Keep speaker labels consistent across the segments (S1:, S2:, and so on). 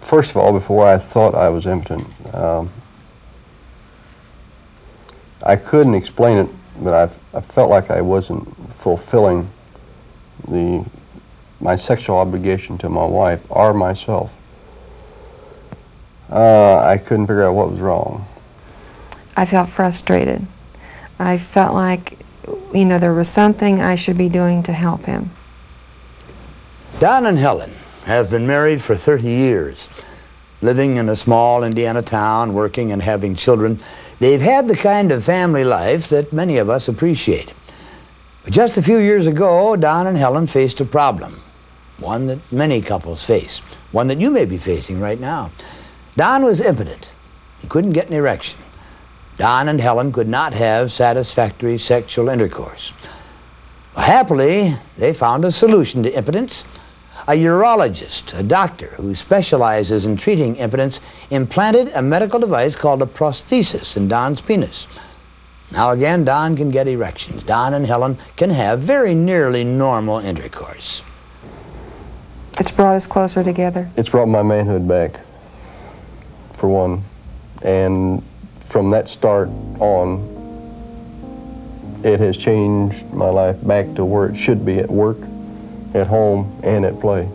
S1: First of all, before I thought I was impotent, I couldn't explain it, but I felt like I wasn't fulfilling my sexual obligation to my wife or myself. I couldn't figure out what was wrong.
S2: I felt frustrated. I felt like, you know, there was something I should be doing to help him.
S3: Don and Helen have been married for 30 years, living in a small Indiana town, working and having children. They've had the kind of family life that many of us appreciate. But just a few years ago, Don and Helen faced a problem, one that many couples face, one that you may be facing right now. Don was impotent. He couldn't get an erection. Don and Helen could not have satisfactory sexual intercourse. Happily, they found a solution to impotence. A urologist, a doctor who specializes in treating impotence, implanted a medical device called a prosthesis in Don's penis. Now again, Don can get erections. Don and Helen can have very nearly normal intercourse.
S2: It's brought us closer together.
S1: It's brought my manhood back, for one. And from that start on, it has changed my life back to where it should be, at work, at home, and at play.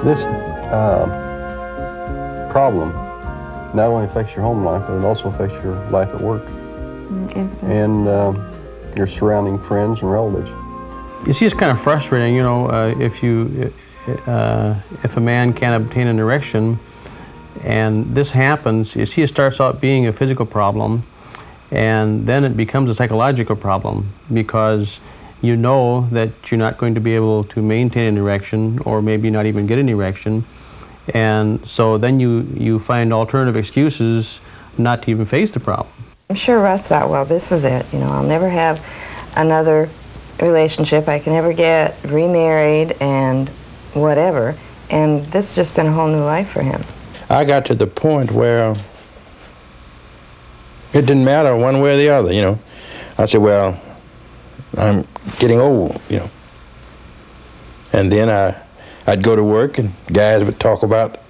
S1: This problem not only affects your home life, but it also affects your life at work. And your surrounding friends and relatives.
S4: You see, it's kind of frustrating, you know, if a man can't obtain an erection, and this happens, you see, it starts out being a physical problem, and then it becomes a psychological problem, because you know that you're not going to be able to maintain an erection, or maybe not even get an erection, and so then you find alternative excuses not to even face the problem.
S5: I'm sure Russ thought, well, this is it. You know, I'll never have another relationship. I can never get remarried and whatever. And this has just been a whole new life for him.
S6: I got to the point where it didn't matter one way or the other, you know. I said, well, I'm getting old, you know. And then I'd go to work and guys would talk about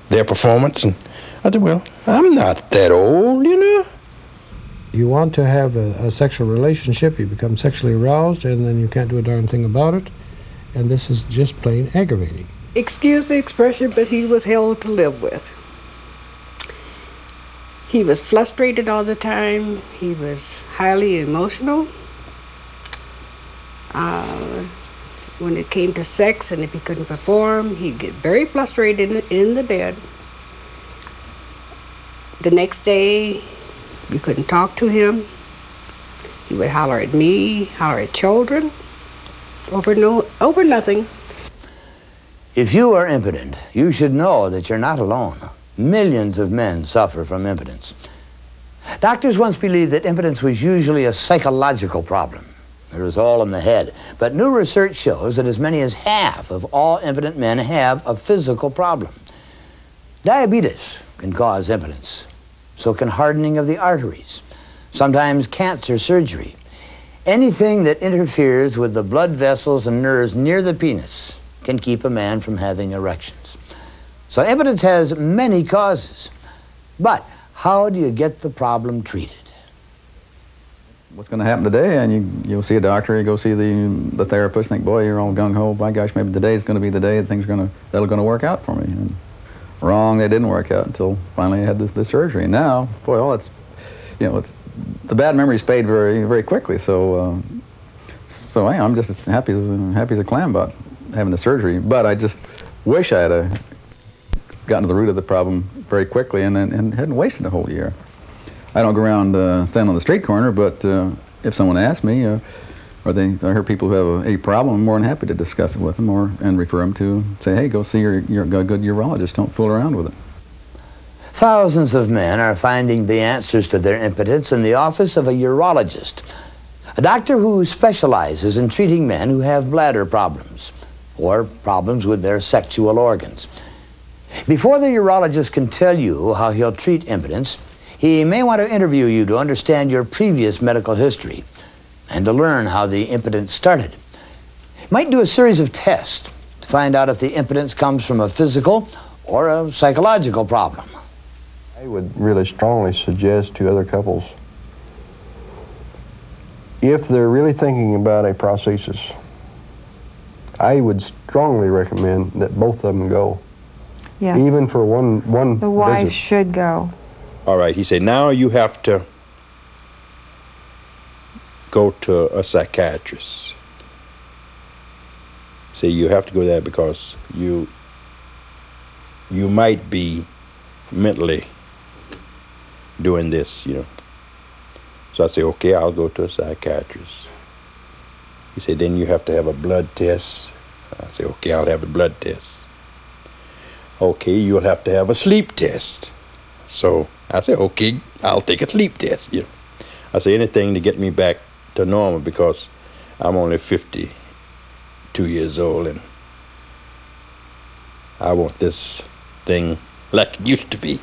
S6: their performance. And I said, well, I'm not that old, you know.
S7: You want to have a sexual relationship, you become sexually aroused, and then you can't do a darn thing about it, and this is just plain aggravating.
S8: Excuse the expression, but he was hell to live with. He was frustrated all the time. He was highly emotional. When it came to sex, and if he couldn't perform, he'd get very frustrated in the bed. The next day, you couldn't talk to him. He would holler at me, holler at children, over nothing.
S3: If you are impotent, you should know that you're not alone. Millions of men suffer from impotence. Doctors once believed that impotence was usually a psychological problem. It was all in the head. But new research shows that as many as half of all impotent men have a physical problem. Diabetes can cause impotence. So can hardening of the arteries, sometimes cancer surgery. Anything that interferes with the blood vessels and nerves near the penis can keep a man from having erections. So impotence has many causes. But how do you get the problem treated?
S9: What's going to happen today, and you'll see a doctor, you go see the therapist, think, boy, you're all gung-ho, my gosh, maybe today's going to be the day that'll going to work out for me. And wrong, they didn't work out until finally I had this surgery. And now, boy, all it's, you know, the bad memories fade very, very quickly. So, hey, I'm just as happy as a clam about having the surgery. But I just wish I had gotten to the root of the problem very quickly and hadn't wasted a whole year. I don't go around standing on the street corner, but if someone asks me, I hear people who have a problem, I'm more than happy to discuss it with them and refer them to, say, hey, go see your good urologist. Don't fool around with it.
S3: Thousands of men are finding the answers to their impotence in the office of a urologist, a doctor who specializes in treating men who have bladder problems or problems with their sexual organs. Before the urologist can tell you how he'll treat impotence, he may want to interview you to understand your previous medical history and to learn how the impotence started. He might do a series of tests to find out if the impotence comes from a physical or a psychological problem.
S1: I would really strongly suggest to other couples, if they're really thinking about a prosthesis, I would strongly recommend that both of them go.
S2: Yes.
S1: Even for one
S2: The wife
S1: visit.
S2: should go.
S6: All right, he said, now you have to go to a psychiatrist. See, you have to go there because you might be mentally doing this, you know. So I say, okay, I'll go to a psychiatrist. He said, then you have to have a blood test. I say, okay, I'll have a blood test. Okay, you'll have to have a sleep test. So I said, okay, I'll take a sleep test. You know, I say anything to get me back to normal because I'm only 52 years old and I want this thing like it used to be.